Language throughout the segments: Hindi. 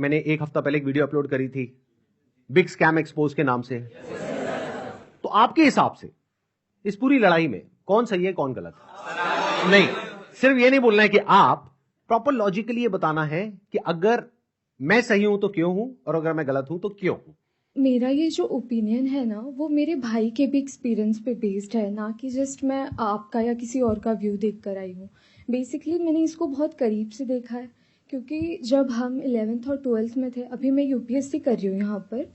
मैंने एक हफ्ता पहले एक वीडियो अपलोड करी थी बिग स्कैम एक्सपोज के नाम से। तो आपके हिसाब से इस पूरी लड़ाई में कौन सही है कौन गलत है? नहीं, सिर्फ ये नहीं बोलना है कि आप प्रॉपर लॉजिकली ये बताना है कि अगर मैं सही हूं तो क्यों हूं और अगर मैं गलत हूं तो क्यों हूं। मेरा ये जो ओपिनियन है ना, वो मेरे भाई के भी एक्सपीरियंस पे बेस्ड है, ना कि जस्ट मैं आपका या किसी और का व्यू देख कर आई हूँ। बेसिकली मैंने इसको बहुत करीब से देखा है, क्योंकि जब हम 11th और 12th में थे, अभी मैं यूपीएससी कर रही हूँ यहाँ पर,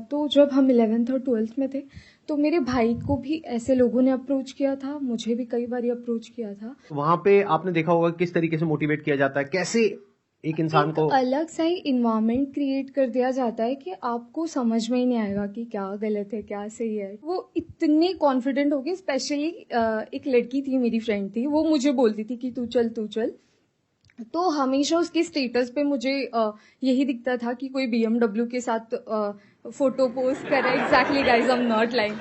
तो जब हम 11th और 12th में थे तो मेरे भाई को भी ऐसे लोगों ने अप्रोच किया था, मुझे भी कई बार अप्रोच किया था। वहां पे आपने देखा होगा किस तरीके से मोटिवेट किया जाता है, कैसे एक इंसान को अलग सा ही इन्वायरमेंट क्रिएट कर दिया जाता है कि आपको समझ में ही नहीं आएगा कि क्या गलत है क्या सही है। वो इतने कॉन्फिडेंट हो गए, स्पेशली एक लड़की थी, मेरी फ्रेंड थी, वो मुझे बोलती थी कि तू चल तू चल। तो हमेशा उसके स्टेटस पे मुझे यही दिखता था कि कोई BMW के साथ फोटो पोस्ट कर रहा है। Exactly guys, I am not lying.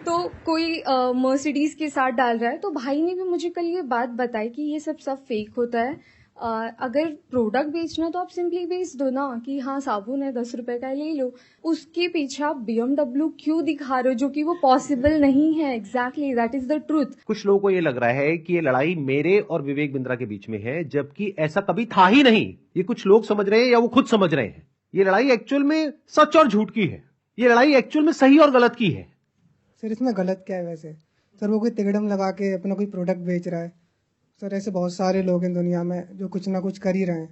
तो कोई मर्सिडीज के साथ डाल रहा है। तो भाई ने भी मुझे कल ये बात बताई कि ये सब फेक होता है। अगर प्रोडक्ट बेचना तो आप सिंपली बेच दो ना, कि हाँ साबुन है 10 रुपए का ले लो। उसके पीछे आप BMW क्यों दिखा रहे हो, जो कि वो पॉसिबल नहीं है। Exactly, that is the truth. कुछ लोगों को ये लग रहा है कि ये लड़ाई मेरे और विवेक बिंद्रा के बीच में है, जबकि ऐसा कभी था ही नहीं। ये कुछ लोग समझ रहे हैं या वो खुद समझ रहे हैं। ये लड़ाई एक्चुअल में सच और झूठ की है। ये लड़ाई एक्चुअल में सही और गलत की है। सर इसमें गलत क्या है वैसे? सर वो कोई तिकड़म लगा के अपना कोई प्रोडक्ट बेच रहा है। सर ऐसे बहुत सारे लोग हैं दुनिया में जो कुछ ना कुछ कर ही रहे हैं,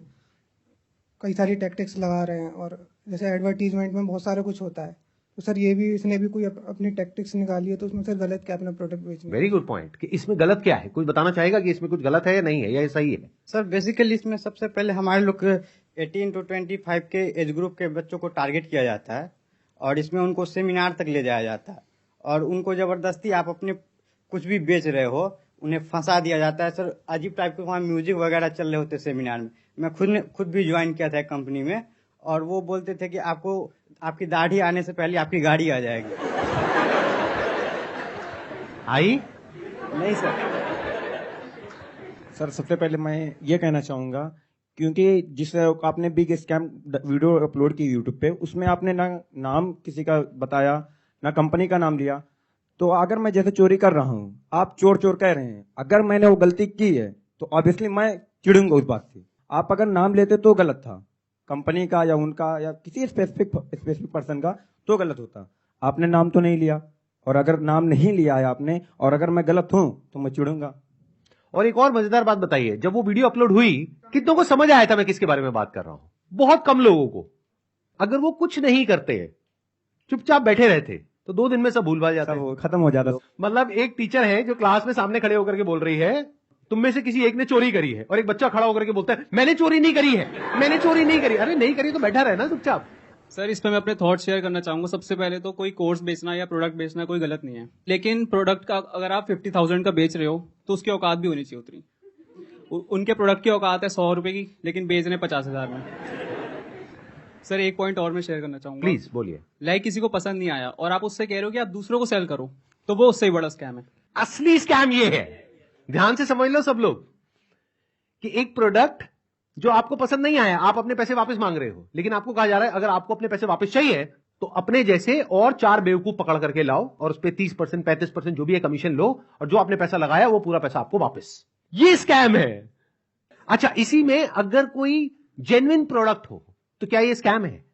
कई सारी टैक्टिक्स लगा रहे हैं। और जैसे एडवर्टीजमेंट में बहुत सारा कुछ होता है, तो सर ये भी इसने भी कोई अपनी टैक्टिक्स निकाली है, तो उसमें सर गलत क्या अपना प्रोडक्ट बेचना। वेरी गुड पॉइंट कि इसमें गलत क्या है। कोई बताना चाहेगा कि इसमें कुछ गलत है या नहीं है या ये सही है? सर बेसिकली इसमें सबसे पहले हमारे लोग 18 to 25 के एज ग्रुप के बच्चों को टारगेट किया जाता है और इसमें उनको सेमिनार तक ले जाया जाता है और उनको जबरदस्ती आप अपने कुछ भी बेच रहे हो उन्हें फंसा दिया जाता है। सर अजीब टाइप के वहाँ म्यूजिक वगैरह चल रहे होते सेमिनार में। मैं खुद भी ज्वाइन किया था एक कंपनी में और वो बोलते थे कि आपको आपकी दाढ़ी आने से पहले आपकी गाड़ी आ जाएगी। आई नहीं सर। सर सबसे पहले मैं ये कहना चाहूँगा, क्योंकि जिस आपने बिग स्कैम वीडियो अपलोड की यूट्यूब पे, उसमें आपने ना नाम किसी का बताया ना कंपनी का नाम लिया। तो अगर मैं जैसे चोरी कर रहा हूँ, आप चोर चोर कह रहे हैं, अगर मैंने वो गलती की है तो ऑब्वियसली मैं चिढ़ूंगा उस बात से। आप अगर नाम लेते तो गलत था, कंपनी का या उनका या किसी स्पेसिफिक पर्सन का, तो गलत होता। आपने नाम तो नहीं लिया, और अगर नाम नहीं लिया है आपने और अगर मैं गलत हूं तो मैं चिढ़ूंगा। और एक और मजेदार बात बताइए, जब वो वीडियो अपलोड हुई कितनों को समझ आया था मैं किसके बारे में बात कर रहा हूं? बहुत कम लोगों को। अगर वो कुछ नहीं करते, चुपचाप बैठे रहते, तो 2 दिन में सब भूल भाल जाता है, खत्म हो जाता। मतलब एक टीचर है जो क्लास में सामने खड़े होकर के बोल रही है तुम में से किसी एक ने चोरी करी है, और एक बच्चा खड़ा होकर के बोलता है मैंने चोरी नहीं करी है, मैंने चोरी नहीं करी। अरे नहीं करी तो बैठा रहे ना चुपचाप। सर इस पे मैं अपने थॉट शेयर करना चाहूंगा। सबसे पहले तो कोई कोर्स बेचना या प्रोडक्ट बेचना कोई गलत नहीं है, लेकिन प्रोडक्ट का अगर आप 50,000 का बेच रहे हो तो उसकी औकात भी होनी चाहिए उतनी। उनके प्रोडक्ट की औकात है 100 रुपए की, लेकिन बेच रहे 50,000 में। सर एक पॉइंट और मैं शेयर करना चाहूंगा। प्लीज बोलिए। लाइक किसी को पसंद नहीं आया और आप उससे कह रहे हो कि आप दूसरों को सेल करो, तो वो उससे ही बड़ा स्कैम है। असली स्कैम ये है, ध्यान से समझ लो सब लोग, कि एक प्रोडक्ट जो आपको पसंद नहीं आया, आप अपने पैसे वापस मांग रहे हो, लेकिन आपको कहा जा रहा है अगर आपको अपने पैसे वापस चाहिए तो अपने जैसे और 4 बेवकूफ पकड़ करके लाओ और उस पर 30% 35% जो भी है कमीशन लो, और जो आपने पैसा लगाया वो पूरा पैसा आपको वापस। ये स्कैम है। अच्छा, इसी में अगर कोई जेन्युइन प्रोडक्ट हो तो क्या ये स्कैम है?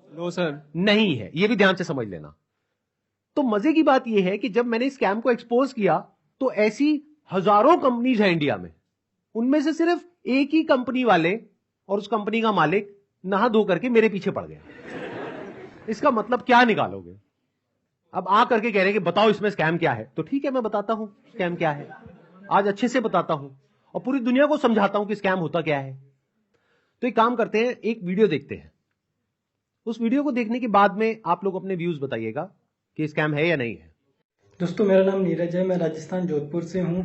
नो सर, नहीं है। ये भी ध्यान से समझ लेना। तो मजे की बात यह है कि जब मैंने स्कैम को एक्सपोज किया तो ऐसी हजारों कंपनीज हैं इंडिया में, उनमें से सिर्फ एक ही कंपनी वाले और उस कंपनी का मालिक नहा धो करके मेरे पीछे पड़ गया। इसका मतलब क्या निकालोगे? अब आ करके कह रहे हैं कि बताओ इसमें स्कैम क्या है। तो ठीक है, मैं बताता हूं स्कैम क्या है। आज अच्छे से बताता हूं और पूरी दुनिया को समझाता हूं कि स्कैम होता क्या है। तो एक काम करते हैं, एक वीडियो देखते हैं। उस वीडियो को देखने के बाद में आप लोग अपने व्यूज बताइएगा कि स्कैम है या नहीं है। दोस्तों मेरा नाम नीरज है, मैं राजस्थान जोधपुर से हूँ।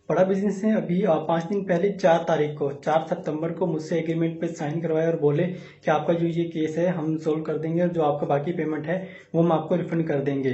बड़ा बिजनेस है। अभी 5 दिन पहले 4 तारीख को 4 सितंबर को मुझसे एग्रीमेंट पे साइन करवाए और बोले कि आपका जो ये केस है हम सोल्व कर देंगे और जो आपका बाकी पेमेंट है वो हम आपको रिफंड कर देंगे।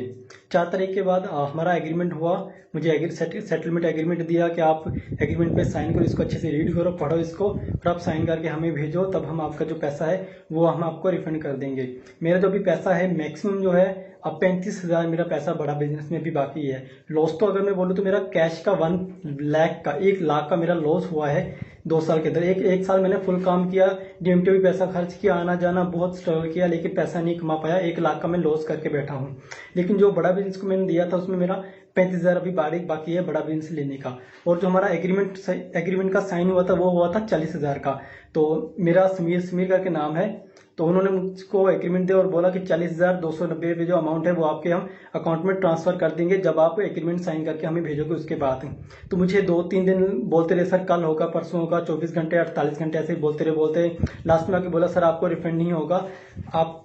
4 तारीख के बाद हमारा एग्रीमेंट हुआ। मुझे सेटलमेंट एग्रीमेंट दिया कि आप एग्रीमेंट पे साइन करो, इसको अच्छे से रीड करो, पढ़ो इसको, फिर आप साइन करके हमें भेजो, तब हम आपका जो पैसा है वो हम आपको रिफंड कर देंगे। मेरा जो भी पैसा है मैक्सिमम जो है अब 35,000 मेरा पैसा बड़ा बिजनेस में भी बाकी है। लॉस तो अगर मैं बोलूँ तो मेरा कैश का 1 लाख का मेरा लॉस हुआ है 2 साल के अंदर। एक साल मैंने फुल काम किया, डीएमटी भी पैसा खर्च किया, आना जाना बहुत स्ट्रगल किया, लेकिन पैसा नहीं कमा पाया। 1 लाख का मैं लॉस करके बैठा हूँ। लेकिन जो बड़ा बिजनेस को मैंने दिया था उसमें मेरा 35,000 अभी बाकी है बड़ा बिजनेस लेने का। और जो हमारा एग्रीमेंट का साइन हुआ था वो हुआ था 40,000 का। तो मेरा समीर करके नाम है, तो उन्होंने मुझको एग्रीमेंट दिया और बोला कि 40,290 रुपये जो अमाउंट है वो आपके हम अकाउंट में ट्रांसफर कर देंगे जब आप एग्रीमेंट साइन करके हमें भेजोगे उसके बाद। तो मुझे 2-3 दिन बोलते रहे, सर कल होगा, परसों होगा, 24 घंटे 48 घंटे ऐसे ही बोलते रहे। लास्ट में आके बोला सर आपको रिफंड नहीं होगा, आप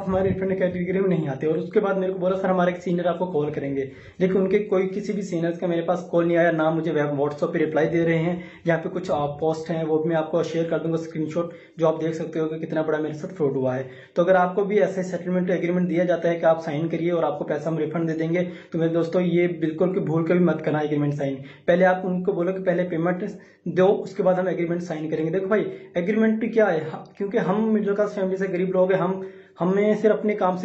हमारे रिफंड कैटेगरी में नहीं आते। और उसके बाद मेरे को बोला सर हमारे सीनियर आपको कॉल करेंगे, लेकिन उनके किसी भी सीनियर्स का मेरे पास कॉल नहीं आया, ना मुझे व्हाट्सएप पे रिप्लाई दे रहे हैं। यहाँ पे कुछ पोस्ट हैं वो भी मैं आपको शेयर कर दूंगा स्क्रीनशॉट, जो आप देख सकते हो कि कितना बड़ा मेरे साथ फ्रॉड हुआ है। तो अगर आपको भी ऐसे सेटलमेंट एग्रीमेंट दिया जाता है कि आप साइन करिए और आपको पैसा हम रिफंड दे देंगे, तो मेरे दोस्तों ये बिल्कुल भी भूल कर भी मत करना एग्रीमेंट साइन। पहले आप उनको बोलो कि पहले पेमेंट दो, उसके बाद हम एग्रीमेंट साइन करेंगे। देखो भाई एग्रीमेंट क्या है, क्योंकि हम मिडिल क्लास फैमिली से गरीब लोग हैं, हमें सिर्फ अपने काम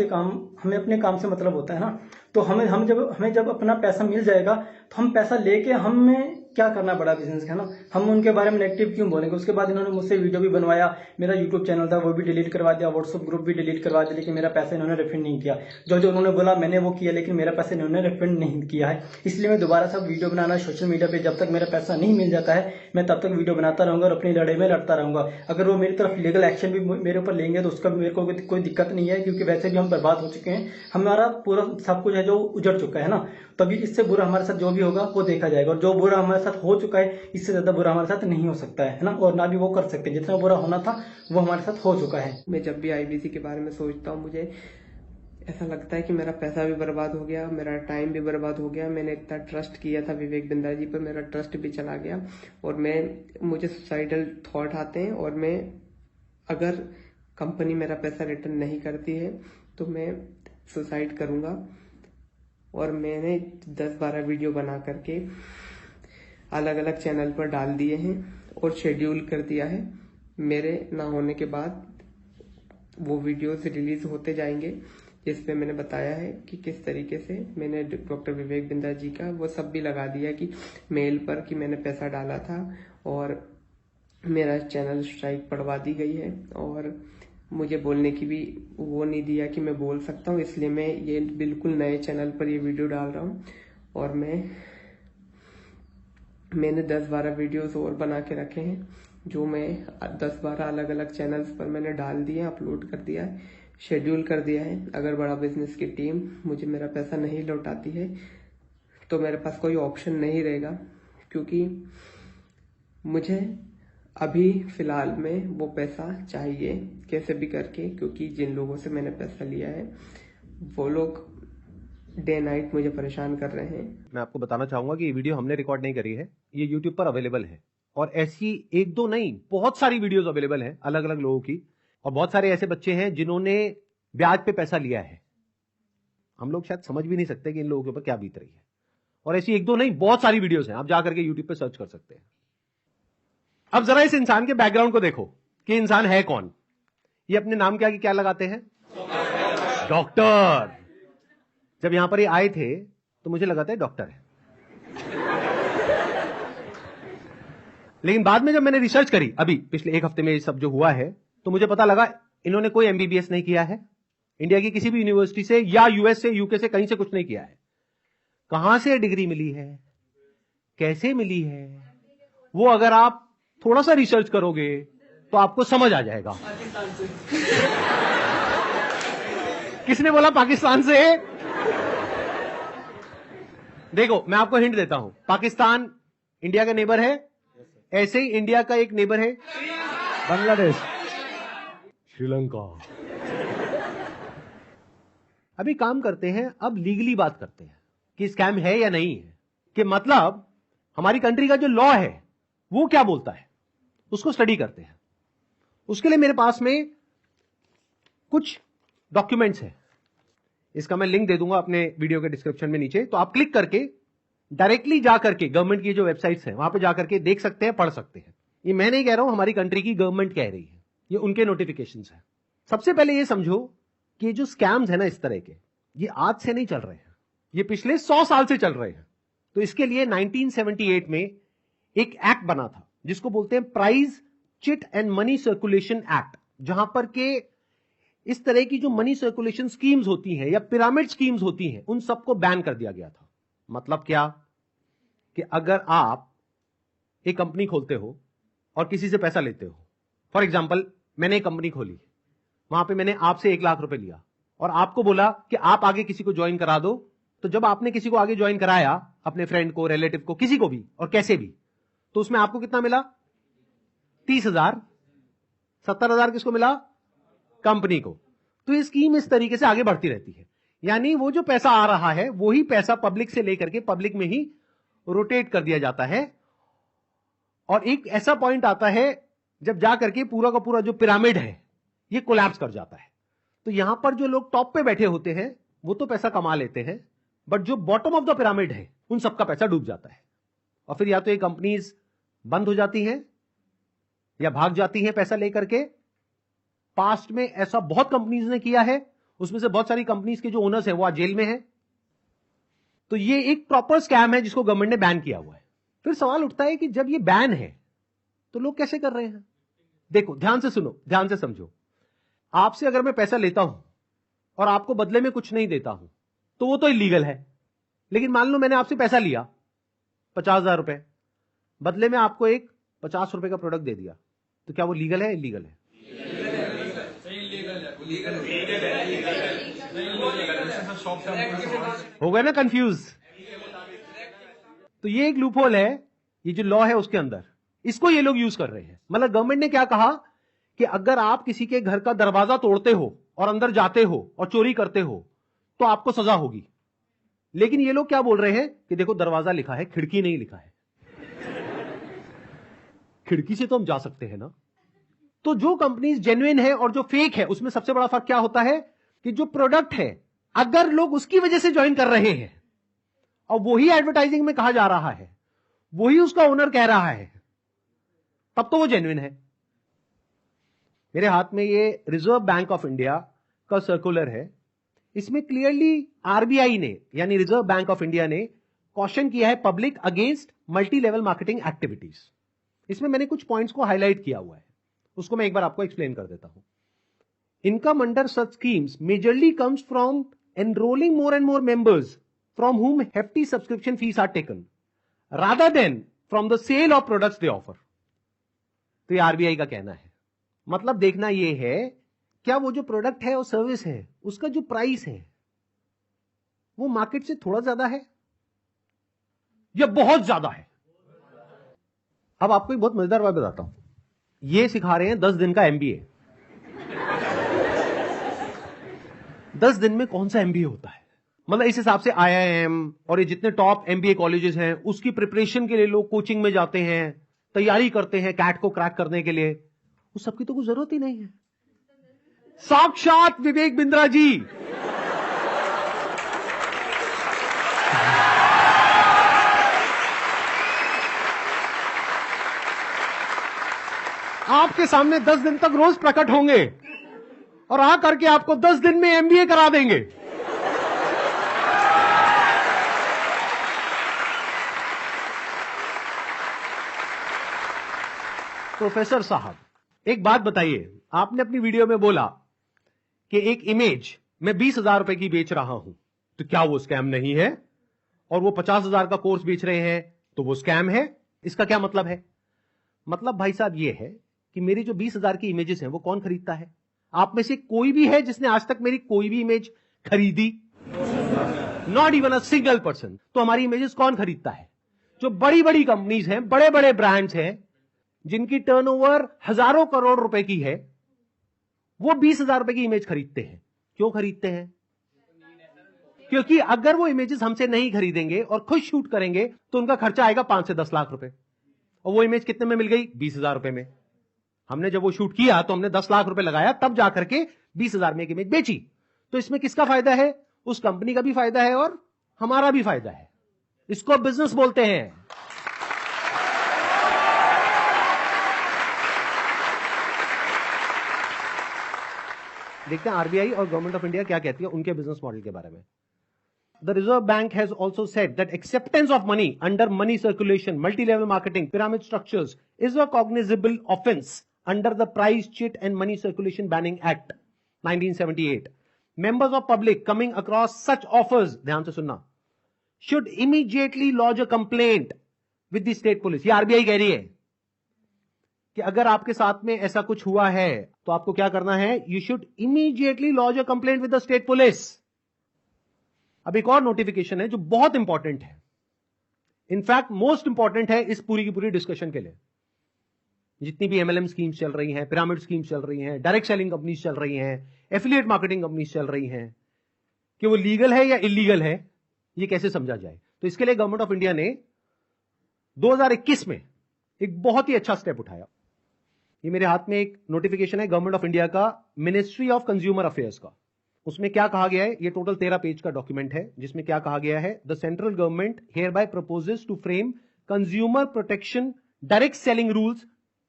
से मतलब होता है ना। तो हमें जब अपना पैसा मिल जाएगा तो हम पैसा लेके हमें क्या करना बड़ा बिजनेस है ना, हम उनके बारे में नेगेटिव क्यों बोलेंगे। उसके बाद इन्होंने मुझसे वीडियो भी बनवाया, मेरा यूट्यूब चैनल था वो भी डिलीट करवा दिया, व्हाट्सएप ग्रुप भी डिलीट करवा दिया, लेकिन मेरा पैसा इन्होंने रिफंड नहीं किया। जो उन्होंने बोला मैंने वो किया, लेकिन मेरा पैसा इन्होंने रिफंड नहीं किया है। इसलिए मैं दोबारा सब वीडियो बनाना सोशल मीडिया पे, जब तक मेरा पैसा नहीं मिल जाता है मैं तब तक वीडियो बनाता रहूंगा और अपनी लड़ाई में लड़ता रहूंगा। अगर वो मेरी तरफ लीगल एक्शन भी मेरे ऊपर लेंगे तो उसका भी मेरे को कोई दिक्कत नहीं है, क्योंकि वैसे भी हम बर्बाद हो चुके हैं, हमारा पूरा सब कुछ है जो उजड़ चुका है ना। तभी इससे बुरा हमारे साथ जो भी होगा वो देखा जाएगा, और जो बुरा हमारे साथ हो चुका है इससे ज्यादा बुरा हमारे साथ नहीं हो सकता है ना, और ना भी वो कर सकते। जितना बुरा होना था वो हमारे साथ हो चुका है। मैं जब भी आईबीसी के बारे में सोचता हूँ मुझे ऐसा लगता है कि मेरा पैसा भी बर्बाद हो गया, मेरा टाइम भी बर्बाद हो गया। मैंने इतना ट्रस्ट किया था विवेक बिंद्रा जी पर, मेरा ट्रस्ट भी चला गया और मुझे सुसाइडल थॉट आते हैं। और मैं अगर कंपनी मेरा पैसा रिटर्न नहीं करती है तो मैं सुसाइड करूंगा। और मैंने 10-12 वीडियो बना करके अलग अलग चैनल पर डाल दिए हैं और शेड्यूल कर दिया है। मेरे ना होने के बाद वो वीडियोस रिलीज होते जाएंगे, जिसपे मैंने बताया है कि किस तरीके से मैंने डॉक्टर विवेक बिंद्रा जी का वो सब भी लगा दिया कि मेल पर कि मैंने पैसा डाला था, और मेरा चैनल स्ट्राइक पड़वा दी गई है। और मुझे बोलने की भी वो नहीं दिया कि मैं बोल सकता हूँ, इसलिए मैं ये बिल्कुल नए चैनल पर ये वीडियो डाल रहा हूँ। और मैंने 10-12 वीडियोस और बना के रखे हैं, जो मैं 10-12 अलग अलग चैनल्स पर मैंने डाल दिए, अपलोड कर दिया है, शेड्यूल कर दिया है। अगर बड़ा बिजनेस की टीम मुझे मेरा पैसा नहीं लौटाती है तो मेरे पास कोई ऑप्शन नहीं रहेगा, क्योंकि मुझे अभी फिलहाल में वो पैसा चाहिए कैसे भी करके, क्योंकि जिन लोगों से मैंने पैसा लिया है वो लोग डे नाइट मुझे परेशान कर रहे हैं। मैं आपको बताना चाहूंगा कि ये वीडियो हमने रिकॉर्ड नहीं करी है, ये YouTube पर अवेलेबल है, और ऐसी 1-2 नहीं बहुत सारी वीडियोस अवेलेबल है अलग अलग लोगों की। और बहुत सारे ऐसे बच्चे हैं जिन्होंने ब्याज पे पैसा लिया है, हम लोग शायद समझ भी नहीं सकते कि इन लोगों के ऊपर क्या बीत रही है। और ऐसी 1-2 नहीं बहुत सारी वीडियोस हैं, आप जाकर के YouTube पे सर्च कर सकते हैं। अब जरा इस इंसान के बैकग्राउंड को देखो कि इंसान है कौन। ये अपने नाम के आगे क्या लगाते हैं? डॉक्टर। जब यहां पर ये आए थे तो मुझे लगा था डॉक्टर है, लेकिन बाद में जब मैंने रिसर्च करी अभी पिछले 1 हफ्ते में ये सब जो हुआ है, तो मुझे पता लगा इन्होंने कोई MBBS नहीं किया है इंडिया की किसी भी यूनिवर्सिटी से, या US से, UK से, कहीं से कुछ नहीं किया है। कहां से डिग्री मिली है, कैसे मिली है, वो अगर आप थोड़ा सा रिसर्च करोगे तो आपको समझ आ जाएगा। किसने बोला पाकिस्तान से? देखो मैं आपको हिंट देता हूं, पाकिस्तान इंडिया का नेबर है, ऐसे ही इंडिया का एक नेबर है बांग्लादेश, श्रीलंका। अभी काम करते हैं, अब लीगली बात करते हैं कि स्कैम है या नहीं है, कि मतलब हमारी कंट्री का जो लॉ है वो क्या बोलता है, उसको स्टडी करते हैं। उसके लिए मेरे पास में कुछ डॉक्यूमेंट्स हैं। इसका मैं लिंक दे दूंगा अपने वीडियो के डिस्क्रिप्शन में नीचे, तो आप क्लिक करके डायरेक्टली जाकर के गवर्नमेंट की जो वेबसाइट्स हैं वहां पे जाकर के देख सकते हैं, पढ़ सकते हैं। ये मैं नहीं कह रहा हूं, हमारी कंट्री की गवर्नमेंट कह रही है, ये उनके नोटिफिकेशंस हैं। सबसे पहले ये समझो कि ये जो स्कैम्स है ना इस तरह के, ये आज से नहीं चल रहे हैं, ये पिछले 100 साल से चल रहे हैं। तो इसके लिए 1978 में एक एक्ट बना था जिसको बोलते हैं prize chit and money circulation act, जहां पर के इस तरह की जो मनी सर्कुलेशन स्कीम्स होती हैं या पिरामिड स्कीम्स होती हैं उन सबको बैन कर दिया गया था। मतलब क्या कि अगर आप एक कंपनी खोलते हो और किसी से पैसा लेते हो, फॉर एग्जाम्पल मैंने एक कंपनी खोली, वहां पे मैंने आपसे 1 लाख रुपए लिया और आपको बोला कि आप आगे किसी को ज्वाइन करा दो, तो जब आपने किसी को आगे ज्वाइन कराया, अपने फ्रेंड को, रिलेटिव को, किसी को भी और कैसे भी, तो उसमें आपको कितना मिला? 30,000। 70,000 किसको मिला? कंपनी को। तो ये स्कीम इस तरीके से आगे बढ़ती रहती है, यानी वो जो पैसा आ रहा है वही पैसा पब्लिक से लेकर के पब्लिक में ही रोटेट कर दिया जाता है। और एक ऐसा पॉइंट आता है जब जाकर के पूरा का पूरा जो पिरामिड है ये कोलैप्स कर जाता है। तो यहां पर जो लोग टॉप पे बैठे होते हैं वो तो पैसा कमा लेते हैं, बट जो बॉटम ऑफ द पिरामिड है उन सबका पैसा डूब जाता है। और फिर या तो ये कंपनीज बंद हो जाती हैं या भाग जाती हैं पैसा लेकर के। पास्ट में ऐसा बहुत कंपनीज ने किया है, उसमें से बहुत सारी कंपनीज के जो ओनर्स हैं वो आज जेल में हैं। तो ये एक प्रॉपर स्कैम है जिसको गवर्नमेंट ने बैन किया हुआ है। फिर सवाल उठता है कि जब ये बैन है तो लोग कैसे कर रहे हैं? देखो, ध्यान से सुनो, ध्यान से समझो। आपसे अगर मैं पैसा लेता हूं और आपको बदले में कुछ नहीं देता हूं तो वो तो इलीगल है। लेकिन मान लो मैंने आपसे पैसा लिया 50,000 रुपए, बदले में आपको एक 50 रुपए का प्रोडक्ट दे दिया, तो क्या वो लीगल है? इलीगल है? हो गए ना कंफ्यूज? तो ये एक लूपहोल है, ये जो लॉ है उसके अंदर, इसको ये लोग यूज कर रहे हैं। मतलब गवर्नमेंट ने क्या कहा कि अगर आप किसी के घर का दरवाजा तोड़ते हो और अंदर जाते हो और चोरी करते हो तो आपको सजा होगी। लेकिन ये लोग क्या बोल रहे हैं कि देखो दरवाजा लिखा है, खिड़की नहीं लिखा है। खिड़की से तो हम जा सकते हैं ना। तो जो कंपनीज जेन्युइन है और जो फेक है उसमें सबसे बड़ा फर्क क्या होता है कि जो प्रोडक्ट है अगर लोग उसकी वजह से ज्वाइन कर रहे हैं और वही एडवर्टाइजिंग में कहा जा रहा है, वही उसका ओनर कह रहा है, तब तो वो जेन्युइन है। मेरे हाथ में ये रिजर्व बैंक ऑफ इंडिया का सर्कुलर है। इसमें क्लियरली आरबीआई ने यानी रिजर्व बैंक ऑफ इंडिया ने कॉशन किया है public against multi level marketing activities. इसमें मैंने कुछ पॉइंट्स को हाईलाइट किया हुआ है, उसको मैं एक बार आपको एक्सप्लेन कर देता हूं। Income under such schemes majorly comes from enrolling more and more members from whom hefty subscription fees are taken rather than from the sale of products they offer। तो ये आरबीआई का कहना है। मतलब देखना ये है क्या वो जो प्रोडक्ट है और सर्विस है उसका जो प्राइस है वो मार्केट से थोड़ा ज्यादा है या बहुत ज्यादा है। अब आपको एक बहुत मजेदार बात बताता हूं। ये सिखा रहे हैं 10 दिन का एमबीए। 10 दिन में कौन सा एमबीए होता है? मतलब इस हिसाब से आईआईएम और ये जितने टॉप एमबीए कॉलेजेस हैं उसकी प्रिपरेशन के लिए लोग कोचिंग में जाते हैं, तैयारी करते हैं कैट को क्रैक करने के लिए, उस सबकी तो कोई जरूरत ही नहीं है। साक्षात विवेक बिंद्रा जी आपके सामने 10 दिन तक रोज प्रकट होंगे और आ करके आपको 10 दिन में एमबीए करा देंगे। प्रोफेसर साहब एक बात बताइए, आपने अपनी वीडियो में बोला कि एक इमेज मैं 20,000 रुपए की बेच रहा हूं, तो क्या वो स्कैम नहीं है? और वो 50,000 का कोर्स बेच रहे हैं तो वो स्कैम है? इसका क्या मतलब है? मतलब भाई साहब ये है कि मेरी जो 20,000 की इमेजेस हैं वो कौन खरीदता है? आप में से कोई भी है जिसने आज तक मेरी कोई भी इमेज खरीदी? Not even a single person. तो हमारी इमेजेस कौन खरीदता है? जो बड़ी बड़ी कंपनीज हैं, बड़े बड़े ब्रांड्स हैं जिनकी टर्नओवर हजारों करोड़ रुपए की है, वो 20,000 रुपए की इमेज खरीदते हैं। क्यों खरीदते हैं? क्योंकि अगर वो इमेजेस हमसे नहीं खरीदेंगे और खुद शूट करेंगे तो उनका खर्चा आएगा 5 से 10 लाख रुपए, और वो इमेज कितने में मिल गई? 20,000 रुपए में। हमने जब वो शूट किया तो हमने 10 लाख रुपए लगाया, तब जाकर के 20,000 में एक इमेज बेची। तो इसमें किसका फायदा है? उस कंपनी का भी फायदा है और हमारा भी फायदा है। इसको बिजनेस बोलते हैं। देखते हैं आरबीआई और गवर्नमेंट ऑफ इंडिया क्या कहती है उनके बिजनेस मॉडल के बारे में। The Reserve Bank has also said that acceptance of money under money circulation, multi-level marketing, pyramid structures is a cognizable offense under the Price, Chit and Money Circulation Banning Act 1978. Members of public coming across such offers, ध्यान से सुनना, should immediately lodge a complaint with the state police. ये आरबीआई कह रही है कि अगर आपके साथ में ऐसा कुछ हुआ है तो आपको क्या करना है? You should immediately lodge a complaint with the state police. अब एक और नोटिफिकेशन है जो बहुत इंपॉर्टेंट है, इनफैक्ट मोस्ट इंपॉर्टेंट है इस पूरी की पूरी डिस्कशन के लिए। जितनी भी एमएलएम स्कीम्स चल रही हैं, पिरामिड स्कीम्स चल रही हैं, डायरेक्ट सेलिंग कंपनीज चल रही हैं, एफिलिएट मार्केटिंग कंपनीज चल रही हैं, कि वो लीगल है या इलीगल है, ये कैसे समझा जाए। तो इसके लिए गवर्नमेंट ऑफ इंडिया ने 2021 में एक बहुत ही अच्छा स्टेप उठाया। ये मेरे हाथ में एक नोटिफिकेशन है गवर्नमेंट ऑफ इंडिया का, मिनिस्ट्री ऑफ कंज्यूमर अफेयर्स का। उसमें क्या कहा गया है? ये टोटल 13 पेज का डॉक्यूमेंट है, जिसमें क्या कहा गया है? The central government hereby proposes to frame consumer protection direct selling rules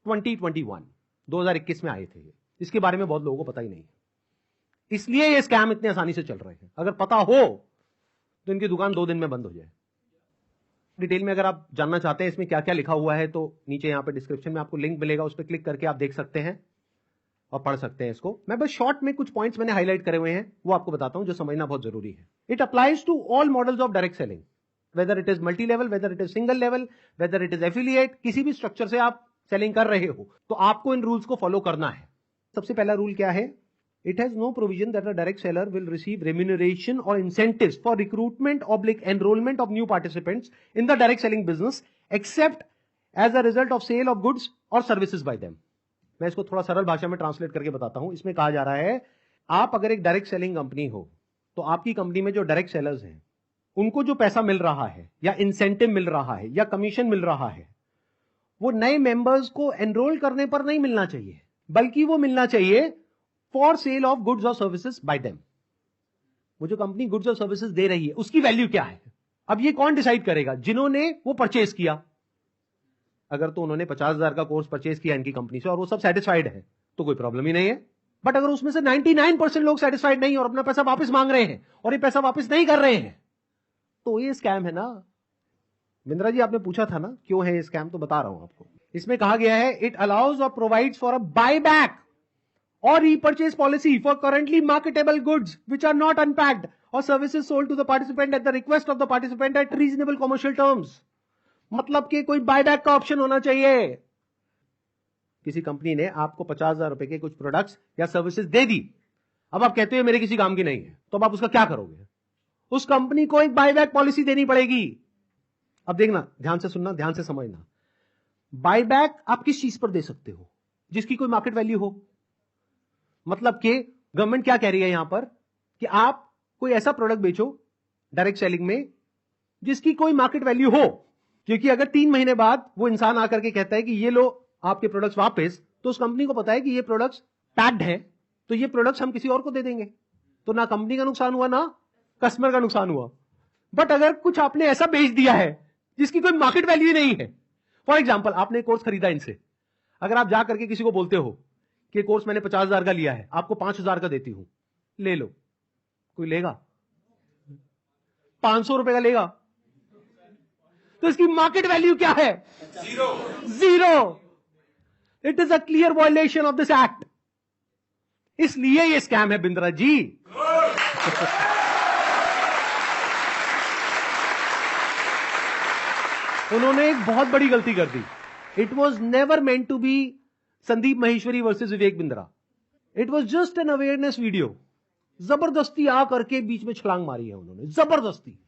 2021। 2021 में आए थे ये। इसके बारे में बहुत लोगों को पता ही नहीं है, इसलिए ये स्कैम इतने आसानी से चल रहे हैं। अगर पता हो तो इनकी दुकान 2 दिन में बंद हो जाए। डिटेल में अगर आप जानना चाहते हैं इसमें क्या क्या लिखा हुआ है तो नीचे यहां पे डिस्क्रिप्शन में आपको लिंक मिलेगा, उस पर क्लिक करके आप देख सकते हैं और पढ़ सकते हैं इसको। मैं बस शॉर्ट में कुछ पॉइंट्स मैंने हाईलाइट करे हुए हैं, वो आपको बताता हूं जो समझना बहुत जरूरी है। It applies to all models of direct selling, whether it is multi level, whether it is single level, whether it is affiliate, किसी भी स्ट्रक्चर से आप सेलिंग कर रहे हो तो आपको इन रूल्स को फॉलो करना है। सबसे पहला रूल क्या है? It has no provision that a direct seller will receive remuneration और incentives for recruitment oblique enrolment of new participants in the direct selling business except as a result of sale of goods और सर्विसेज बाय देम। मैं इसको थोड़ा सरल भाषा में ट्रांसलेट करके बताता हूं। इसमें कहा जा रहा है, आप अगर एक डायरेक्ट सेलिंग कंपनी हो तो आपकी कंपनी में जो डायरेक्ट सेलर्स हैं उनको जो पैसा मिल रहा है या इंसेंटिव मिल रहा है या कमीशन मिल रहा है, वो नए मेंबर्स को एनरोल करने पर नहीं मिलना चाहिए, बल्कि वो मिलना चाहिए फॉर सेल ऑफ गुड्स और सर्विसेज बाय देम। वो जो कंपनी गुड्स और सर्विसेज दे रही है उसकी वैल्यू क्या है? अब ये कौन डिसाइड करेगा? जिन्होंने वो परचेज किया। अगर तो उन्होंने 50,000 का कोर्स परचेज किया इनकी कंपनी से और वो सब सेटिस्फाइड है तो कोई प्रॉब्लम ही नहीं है। बट अगर उसमें से 99% लोग सेटिस्फाइड नहीं और अपना पैसा वापस मांग रहे हैं और ये पैसा वापस नहीं कर रहे हैं तो ये स्कैम है ना। बिंद्रा जी आपने पूछा था ना क्यों है ये स्कैम, तो बता रहा हूं आपको। इसमें कहा गया है, इट अलाउज और provides for a buy back or repurchase policy for currently marketable goods which are not unpacked or services sold to the participant at the request of the participant at reasonable commercial terms। मतलब कि कोई बायबैक का ऑप्शन होना चाहिए। किसी कंपनी ने आपको 50,000 रुपए के कुछ प्रोडक्ट्स या सर्विसेज दे दी, अब आप कहते हो मेरे किसी काम की नहीं है, तो अब आप उसका क्या करोगे? उस कंपनी को एक बायबैक पॉलिसी देनी पड़ेगी। अब देखना, ध्यान से सुनना, ध्यान से समझना। बायबैक आप किस चीज पर दे सकते हो? जिसकी कोई मार्केट वैल्यू हो। मतलब कि गवर्नमेंट क्या कह रही है यहां पर कि आप कोई ऐसा प्रोडक्ट बेचो डायरेक्ट सेलिंग में जिसकी कोई मार्केट वैल्यू हो, क्योंकि अगर 3 महीने बाद वो इंसान आकर के कहता है कि ये लो आपके प्रोडक्ट्स वापस, तो उस कंपनी को पता है कि ये प्रोडक्ट्स पैक्ड है, तो ये प्रोडक्ट्स हम किसी और को दे देंगे, तो ना कंपनी का नुकसान हुआ ना कस्टमर का नुकसान हुआ। बट अगर कुछ आपने ऐसा बेच दिया है जिसकी कोई मार्केट वैल्यू नहीं है, फॉर एग्जाम्पल आपने कोर्स खरीदा इनसे, अगर आप जा करके किसी को बोलते हो कि कोर्स मैंने 50,000 का लिया है, आपको 5,000 का देती हूं, ले लो, कोई लेगा? 500 रुपए का लेगा? तो इसकी मार्केट वैल्यू क्या है? Zero. It is a clear violation of this act. इसलिए ये स्कैम है बिंद्रा जी। उन्होंने एक बहुत बड़ी गलती कर दी। It was never meant to be Sandeep Maheshwari versus Vivek Bindra. It was just an awareness video. जबरदस्ती आ करके बीच में छलांग मारी है उन्होंने, जबरदस्ती।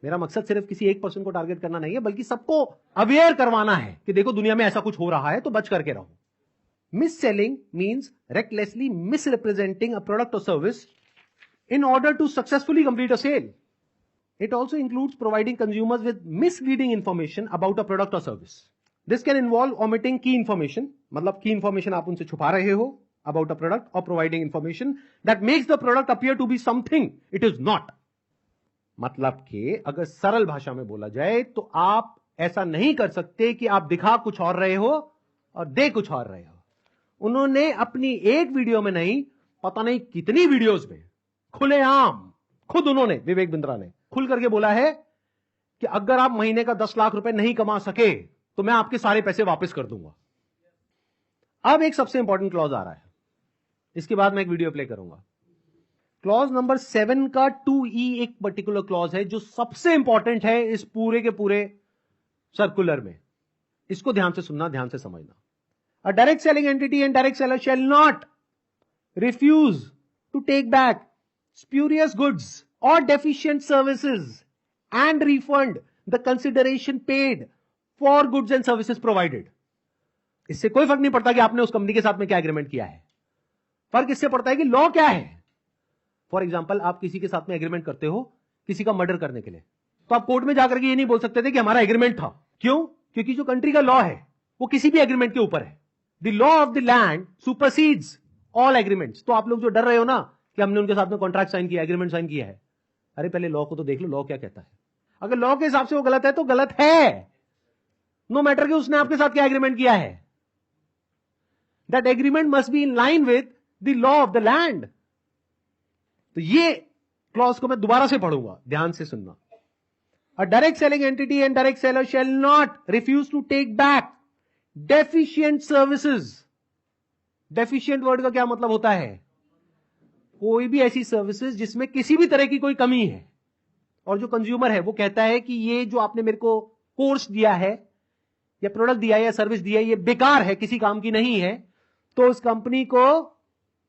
मेरा मकसद सिर्फ किसी एक पर्सन को टारगेट करना नहीं है, बल्कि सबको अवेयर करवाना है कि देखो दुनिया में ऐसा कुछ हो रहा है, तो बच करके रहो। Misselling means recklessly misrepresenting a product और service in order to successfully complete a sale. It also includes providing consumers with misleading information about a product or service. This can involve omitting key information, मतलब key information आप उनसे छुपा रहे हो, about a product or providing information that makes the product appear to be something it is not. मतलब कि अगर सरल भाषा में बोला जाए तो आप ऐसा नहीं कर सकते कि आप दिखा कुछ और रहे हो और दे कुछ और रहे हो। उन्होंने अपनी एक वीडियो में नहीं, पता नहीं कितनी वीडियोस में खुलेआम खुद उन्होंने, विवेक बिंद्रा ने खुल करके बोला है कि अगर आप महीने का 10 लाख रुपए नहीं कमा सके तो मैं आपके सारे पैसे वापस कर दूंगा। अब एक सबसे इंपॉर्टेंट क्लॉज आ रहा है, इसके बाद मैं एक वीडियो प्ले करूंगा। क्लॉज नंबर 7 का 2E एक पर्टिकुलर क्लॉज है जो सबसे इंपॉर्टेंट है इस पूरे के पूरे सर्कुलर में। इसको ध्यान से सुनना, ध्यान से समझना। A direct selling entity and direct seller shall not refuse to take back spurious goods or deficient services and refund the consideration paid for goods and services provided. इससे कोई फर्क नहीं पड़ता कि आपने उस कंपनी के साथ में क्या एग्रीमेंट किया है, फर्क इससे पड़ता है कि लॉ क्या है। फॉर एग्जाम्पल, आप किसी के साथ में एग्रीमेंट करते हो किसी का मर्डर करने के लिए, तो आप कोर्ट में जाकर के ये नहीं बोल सकते थे कि हमारा एग्रीमेंट था। क्यों? क्योंकि जो कंट्री का लॉ है वो किसी भी एग्रीमेंट के ऊपर है। The law of the land supersedes all agreements. तो आप लोग जो डर रहे हो ना कि हमने उनके साथ में कॉन्ट्रैक्ट साइन किया, एग्रीमेंट साइन किया है, अरे पहले लॉ को तो देख लो, लॉ क्या कहता है। अगर लॉ के हिसाब से वो गलत है तो गलत है, नो मैटर कि उसने आपके साथ क्या एग्रीमेंट किया है। That agreement must be in line with the law of the land. तो ये क्लॉज को मैं दोबारा से पढ़ूंगा, ध्यान से सुनना। A direct selling entity and direct seller shall not refuse to take back deficient services. Deficient word का क्या मतलब होता है? कोई भी ऐसी सर्विसेज जिसमें किसी भी तरह की कोई कमी है और जो कंज्यूमर है वो कहता है कि ये जो आपने मेरे को कोर्स दिया है या प्रोडक्ट दिया है या सर्विस दिया है ये बेकार है, किसी काम की नहीं है, तो उस कंपनी को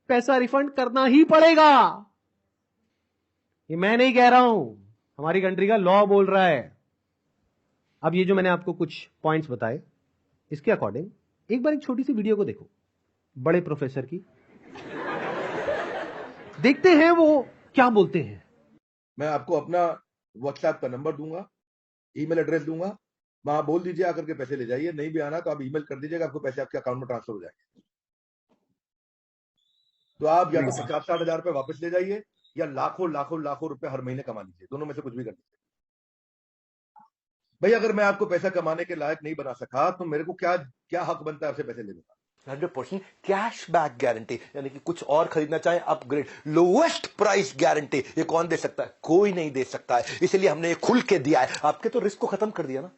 पैसा रिफंड करना ही पड़ेगा। ये मैं नहीं कह रहा हूं, हमारी कंट्री का लॉ बोल रहा है। अब ये जो मैंने आपको कुछ पॉइंट्स बताए, इसके अकॉर्डिंग एक बार एक छोटी सी वीडियो को देखो, बड़े प्रोफेसर की, देखते हैं वो क्या बोलते हैं। मैं आपको अपना व्हाट्सएप का नंबर दूंगा, ईमेल एड्रेस दूंगा, वहां बोल दीजिए आकर के पैसे ले जाइए। नहीं भी आना तो आप ईमेल कर दीजिएगा, आपको पैसे आपके अकाउंट में ट्रांसफर हो जाएंगे। तो आप या तो 50-60 हजार रुपए वापस ले जाइए या लाखों लाखों लाखों रुपए हर महीने कमा लीजिए, दोनों में से कुछ भी कर लीजिए। भाई अगर मैं आपको पैसा कमाने के लायक नहीं बना सका तो मेरे को क्या क्या हक बनता है आपसे पैसे लेने का? 100% कैश बैक गारंटी, यानी कि कुछ और खरीदना चाहे अपग्रेड, लोएस्ट प्राइस गारंटी। ये कौन दे सकता है? कोई नहीं दे सकता है, इसलिए हमने ये खुल के दिया है। आपके तो रिस्क को खत्म कर दिया ना,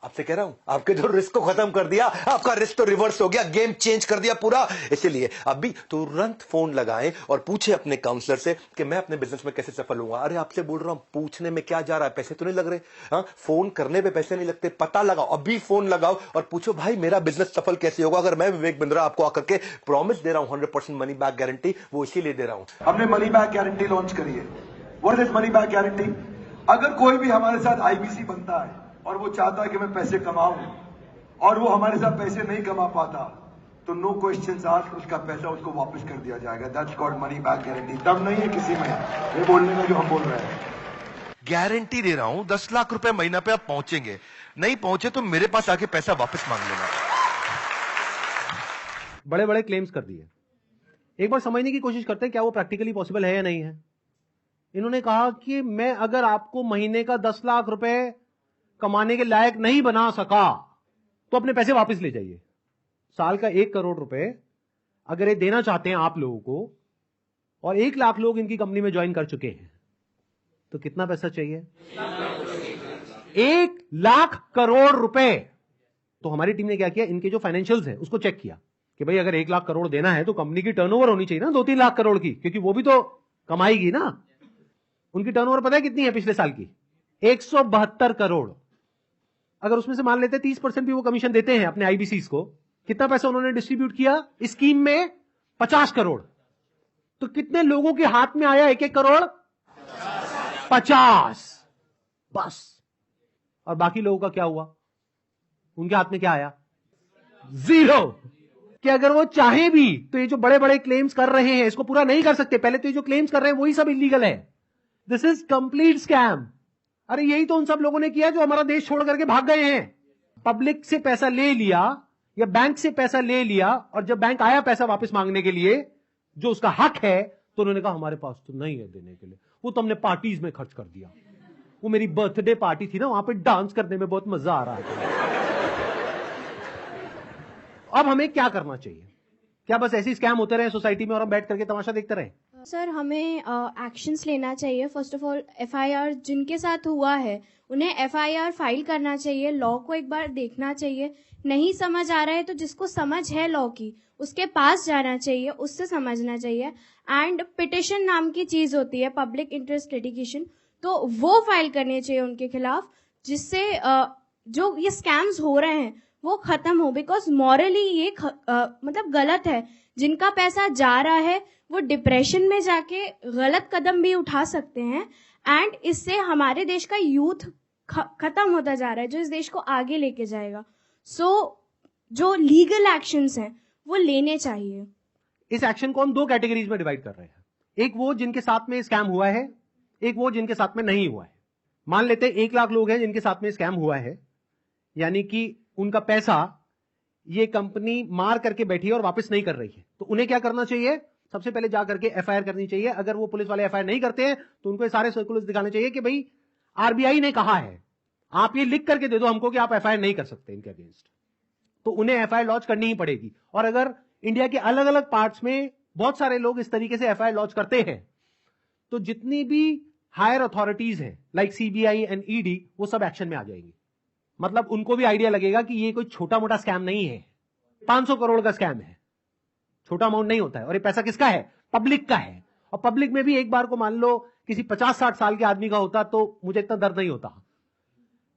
आपसे कह रहा हूं, आपके जो रिस्क को खत्म कर दिया, आपका रिस्क तो रिवर्स हो गया, गेम चेंज कर दिया पूरा। इसलिए अभी तुरंत फोन लगाएं और पूछे अपने काउंसलर से कि मैं अपने बिजनेस में कैसे सफल होऊंगा। अरे आपसे बोल रहा हूं, पूछने में क्या जा रहा है, पैसे तो नहीं लग रहे। हाँ, फोन करने पे पैसे नहीं लगते, पता लगाओ, अभी फोन लगाओ और पूछो भाई मेरा बिजनेस सफल कैसे होगा। अगर मैं विवेक बिंद्रा आपको आकर के प्रॉमिस दे रहा हूं 100% मनी बैक गारंटी, वो इसीलिए दे रहा हूं। हमने मनी बैक गारंटी लॉन्च करी है। What is money back guarantee? अगर कोई भी हमारे साथ आईबीसी बनता है और वो चाहता है कि मैं पैसे कमाऊं और वो हमारे साथ पैसे नहीं कमा पाता, तो नो क्वेश्चंस आस्क्ड, उसका पैसा उसको वापस कर दिया जाएगा। That's called money back guarantee. दम नहीं है किसी में ये बोलने में जो हम बोल रहे हैं। गारंटी दे रहा हूं 10 लाख रुपए महीना पे आप पहुंचेंगे, नहीं पहुंचे तो मेरे पास आके पैसा वापस मांग लेना। बड़े बड़े क्लेम्स कर दिए, एक बार समझने की कोशिश करते हैं क्या वो प्रैक्टिकली पॉसिबल है या नहीं है। इन्होंने कहा कि मैं अगर आपको महीने का 10 लाख रुपए कमाने के लायक नहीं बना सका तो अपने पैसे वापस ले जाइए। साल का 1 करोड़ रुपए अगर ये देना चाहते हैं आप लोगों को और 1 लाख लोग इनकी कंपनी में ज्वाइन कर चुके हैं, तो कितना पैसा चाहिए? 1 लाख करोड़ रुपए। तो हमारी टीम ने क्या किया, इनके जो फाइनेंशियल्स है उसको चेक किया कि भाई अगर 1 लाख करोड़ देना है तो कंपनी की टर्नओवर होनी चाहिए ना 2-3 लाख करोड़ की, क्योंकि वो भी तो कमाएगी ना। उनकी टर्नओवर पता है कितनी है पिछले साल की? 172 करोड़। अगर उसमें से मान लेते 30% भी वो कमीशन देते हैं अपने आईबीसीज को, कितना पैसा उन्होंने डिस्ट्रीब्यूट किया स्कीम में? 50 करोड़। तो कितने लोगों के हाथ में आया 1-1 करोड़? 50 बस। और बाकी लोगों का क्या हुआ? उनके हाथ में क्या आया? 0। कि अगर वो चाहे भी तो ये जो बड़े बड़े क्लेम्स कर रहे हैं इसको पूरा नहीं कर सकते। पहले तो ये जो क्लेम्स कर रहे हैं वही सब इलीगल है। This is complete scam. अरे यही तो उन सब लोगों ने किया जो हमारा देश छोड़ करके भाग गए हैं। पब्लिक से पैसा ले लिया, या बैंक से पैसा ले लिया और जब बैंक आया पैसा वापस मांगने के लिए जो उसका हक है, तो उन्होंने कहा हमारे पास तो नहीं है देने के लिए, वो तो हमने पार्टीज में खर्च कर दिया। वो मेरी बर्थडे पार्टी थी ना, वहां पे डांस करने में बहुत मजा आ रहा था। अब हमें क्या करना चाहिए? क्या बस ऐसे स्कैम होते रहे सोसाइटी में और हम बैठ करके तमाशा देखते रहे? सर, हमें एक्शंस लेना चाहिए। फर्स्ट ऑफ ऑल एफआईआर जिनके साथ हुआ है उन्हें एफआईआर फाइल करना चाहिए। लॉ को एक बार देखना चाहिए। नहीं समझ आ रहा है तो जिसको समझ है लॉ की उसके पास जाना चाहिए, उससे समझना चाहिए। एंड पिटिशन नाम की चीज होती है, पब्लिक इंटरेस्ट लिटिगेशन, तो वो फाइल करनी चाहिए उनके खिलाफ, जिससे जो ये स्कैम्स हो रहे हैं वो खत्म हो। बिकॉज मॉरली ये मतलब गलत है। जिनका पैसा जा रहा है वो डिप्रेशन में जाके गलत कदम भी उठा सकते हैं एंड इससे हमारे देश का यूथ खत्म होता जा रहा है, जो इस देश को आगे लेके जाएगा। सो जो लीगल एक्शंस हैं वो लेने चाहिए। इस एक्शन को हम दो कैटेगरीज में डिवाइड कर रहे हैं। एक वो जिनके साथ में स्कैम हुआ है, एक वो जिनके साथ में नहीं हुआ है। मान लेते हैं 1 लाख लोग हैं जिनके साथ में स्कैम हुआ है, यानी कि उनका पैसा ये कंपनी मार करके बैठी है और वापस नहीं कर रही है। तो उन्हें क्या करना चाहिए? सबसे पहले जाकर के एफआईआर करनी चाहिए। अगर वो पुलिस वाले एफआईआर नहीं करते हैं तो उनको ये सारे सर्कुलर्स दिखाने चाहिए कि भाई आरबीआई ने कहा है, आप ये लिख करके दे दो हमको कि आप एफआईआर नहीं कर सकते इनके अगेंस्ट। तो उन्हें एफआईआर लॉन्च करनी ही पड़ेगी। और अगर इंडिया के अलग अलग पार्ट्स में बहुत सारे लोग इस तरीके से एफआईआर लॉन्च करते हैं तो जितनी भी हायर अथॉरिटीज हैं लाइक सीबीआई एंड ईडी, वो सब एक्शन में आ जाएंगी। मतलब उनको भी आइडिया लगेगा कि ये कोई छोटा मोटा स्कैम नहीं है, 500 करोड़ का स्कैम है, छोटा अमाउंट नहीं होता है। और ये पैसा किसका है? पब्लिक का है। और पब्लिक में भी एक बार को मान लो किसी 50-60 साल के आदमी का होता तो मुझे इतना दर्द नहीं होता।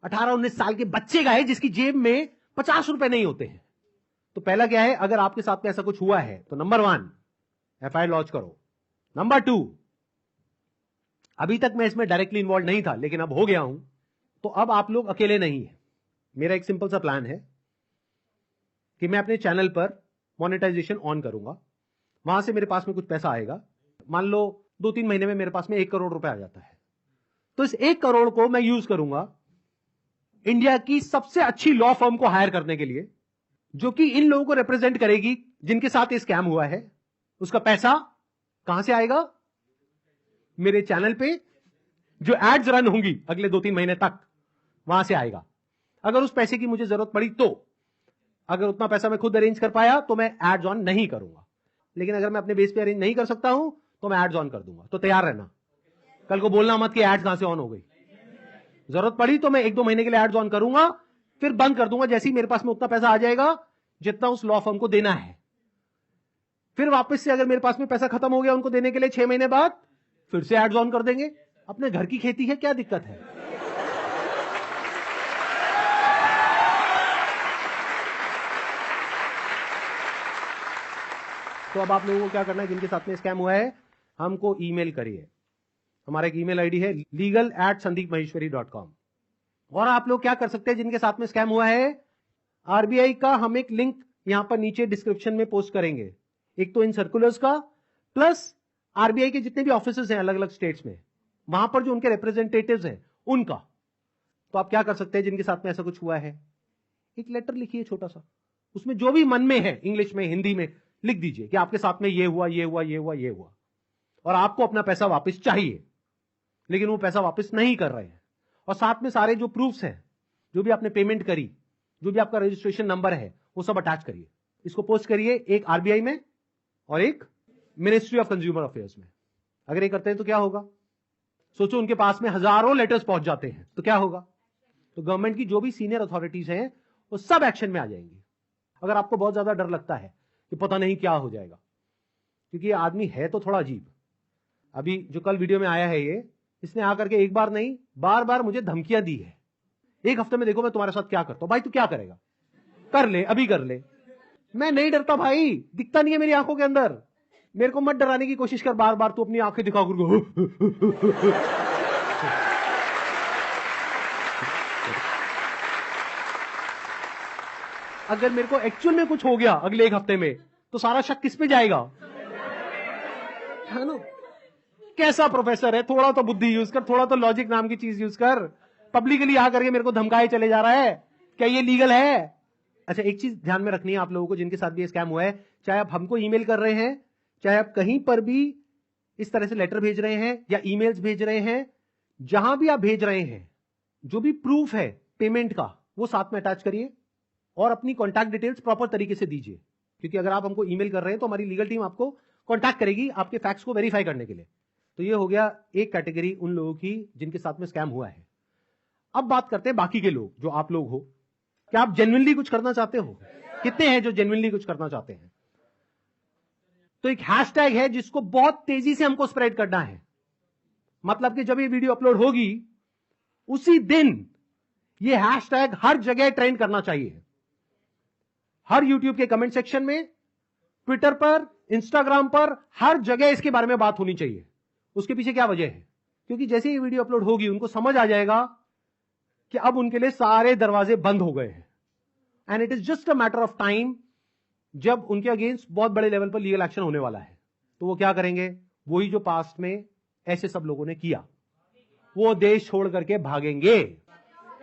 18-19 साल के बच्चे का है जिसकी जेब में 50 रुपए नहीं होते हैं। तो पहला क्या है, अगर आपके साथ में ऐसा कुछ हुआ है तो नंबर 1 एफआईआर लॉन्च करो। नंबर 2, अभी तक मैं इसमें डायरेक्टली इन्वॉल्व नहीं था लेकिन अब हो गया हूं, तो अब आप लोग अकेले नहीं है। मेरा एक सिंपल सा प्लान है कि मैं अपने चैनल पर मोनेटाइजेशन ऑन करूंगा। वहां से मेरे पास में कुछ पैसा आएगा। मान लो 2-3 महीने में मेरे पास में 1 करोड़ रुपए आ जाता है, तो इस 1 करोड़ को मैं यूज करूंगा इंडिया की सबसे अच्छी लॉ फर्म को हायर करने के लिए, जो कि इन लोगों को रिप्रेजेंट करेगी जिनके साथ ये स्कैम हुआ है। उसका पैसा कहां से आएगा? मेरे चैनल पे जो एड्स रन होंगी अगले 2-3 महीने तक, वहां से आएगा। अगर उस पैसे की मुझे जरूरत पड़ी तो, अगर उतना पैसा मैं खुद अरेंज कर पाया तो मैं एड्स ऑन नहीं करूंगा, लेकिन अगर मैं अपने बेस पे अरेंज नहीं कर सकता हूं तो मैं एड्स ऑन कर दूंगा। तो तैयार रहना, कल को बोलना मत कि एड्स कहां से ऑन हो गई। जरूरत पड़ी तो मैं 1-2 महीने के लिए एड्स ऑन करूंगा, फिर बंद कर दूंगा जैसे ही मेरे पास में उतना पैसा आ जाएगा जितना उस लॉ फर्म को देना है। फिर वापस से अगर मेरे पास में पैसा खत्म हो गया उनको देने के लिए 6 महीने बाद, फिर से एड्स ऑन कर देंगे। अपने घर की खेती है, क्या दिक्कत है? तो अब आप लोगों को क्या करना है, जिनके साथ में स्कैम हुआ है हमको ईमेल करिए। हमारा एक ईमेल आईडी है legal@sandeepmaheshwari.com। और आप लोग क्या कर सकते हैं, जिनके साथ में स्कैम हुआ है, आरबीआई का हम एक लिंक यहां पर नीचे डिस्क्रिप्शन में पोस्ट करेंगे। एक तो इन सर्कुलर्स का, प्लस आरबीआई के जितने भी ऑफिसेस हैं अलग अलग स्टेट्स में, वहां पर जो उनके रिप्रेजेंटेटिव्स हैं उनका। तो आप क्या कर सकते हैं, जिनके साथ में ऐसा कुछ हुआ है, एक लेटर लिखिए छोटा सा, उसमें जो भी मन में है इंग्लिश में हिंदी में लिख दीजिए कि आपके साथ में ये हुआ, ये हुआ, ये हुआ, ये हुआ, और आपको अपना पैसा वापस चाहिए, लेकिन वो पैसा वापस नहीं कर रहे हैं। और साथ में सारे जो प्रूफ्स हैं, जो भी आपने पेमेंट करी, जो भी आपका रजिस्ट्रेशन नंबर है, वो सब अटैच करिए। इसको पोस्ट करिए, एक आरबीआई में और एक मिनिस्ट्री ऑफ कंज्यूमर अफेयर्स में। अगर ये करते हैं तो क्या होगा, सोचो उनके पास में हजारों लेटर्स पहुंच जाते हैं तो क्या होगा। तो गवर्नमेंट की जो भी सीनियर अथॉरिटीज हैं वो सब एक्शन में आ जाएंगी। अगर आपको बहुत ज्यादा डर लगता है कि पता नहीं क्या हो जाएगा, क्योंकि ये आदमी है तो थोड़ा अजीब। अभी जो कल वीडियो में आया है ये, इसने आकर के एक बार नहीं बार बार मुझे धमकियां दी है, 1 हफ्ते में देखो मैं तुम्हारे साथ क्या करता हूं। भाई तू क्या करेगा, कर ले, अभी कर ले। मैं नहीं डरता भाई, दिखता नहीं है मेरी आंखों के अंदर। मेरे को मत डराने की कोशिश कर बार बार, तू अपनी आंखें दिखा कर। अगर मेरे को एक्चुअल में कुछ हो गया अगले 1 हफ्ते में तो सारा शक किस पे जाएगा, है ना। कैसा प्रोफेसर है, थोड़ा तो बुद्धि यूज कर, थोड़ा तो लॉजिक नाम की चीज यूज कर। पब्लिकली आकर के मेरे को धमकाए चले जा रहा है, क्या ये लीगल है? अच्छा, एक चीज ध्यान में रखनी है आप लोगों को जिनके साथ भी ये स्कैम हुआ है, चाहे आप हमको ईमेल कर रहे हैं, चाहे आप कहीं पर भी इस तरह से लेटर भेज रहे हैं या ईमेल्स भेज रहे हैं, जहां भी आप भेज रहे हैं, जो भी प्रूफ है पेमेंट का वो साथ में अटैच करिए और अपनी कॉन्टैक्ट डिटेल्स प्रॉपर तरीके से दीजिए, क्योंकि अगर आप हमको ईमेल कर रहे हैं तो हमारी लीगल टीम आपको कॉन्टैक्ट करेगी आपके फैक्ट्स को वेरीफाई करने के लिए। तो ये हो गया एक कैटेगरी उन लोगों की जिनके साथ में स्कैम हुआ है। अब बात करते हैं बाकी के लोग, जो आप लोग हो। क्या आप जेन्युइनली कुछ करना चाहते हो? कितने हैं जो जेन्युइनली कुछ करना चाहते हैं? तो एक हैशटैग है जिसको बहुत तेजी से हमको स्प्रेड करना है। मतलब कि जब ये वीडियो अपलोड होगी उसी दिन ये हैशटैग हर जगह ट्रेंड करना चाहिए, हर यूट्यूब के कमेंट सेक्शन में, ट्विटर पर, इंस्टाग्राम पर, हर जगह इसके बारे में बात होनी चाहिए। उसके पीछे क्या वजह है? क्योंकि जैसे ये वीडियो अपलोड होगी उनको समझ आ जाएगा कि अब उनके लिए सारे दरवाजे बंद हो गए हैं, and it is just a matter of time जब उनके अगेंस्ट बहुत बड़े लेवल पर लीगल एक्शन होने वाला है। तो वो क्या करेंगे? वही जो पास्ट में ऐसे सब लोगों ने किया, वो देश छोड़ करके भागेंगे।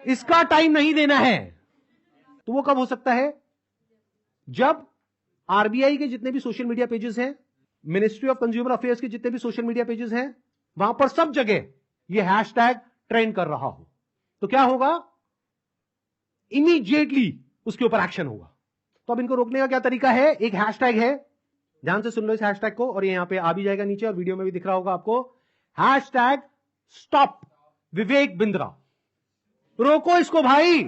इसका टाइम नहीं देना है। तो वो कब हो सकता है? जब आरबीआई के जितने भी सोशल मीडिया पेजेस हैं, मिनिस्ट्री ऑफ कंज्यूमर अफेयर्स के जितने भी सोशल मीडिया पेजेस हैं, वहां पर सब जगह ये हैशटैग ट्रेंड कर रहा हो, तो क्या होगा? इमीडिएटली उसके ऊपर एक्शन होगा। तो अब इनको रोकने का क्या तरीका है? एक हैशटैग है, ध्यान से सुन लो इस हैशटैग को, और ये यहां पे आ भी जाएगा नीचे और वीडियो में भी दिख रहा होगा आपको। Hashtag stop Vivek Bindra. रोको इसको भाई।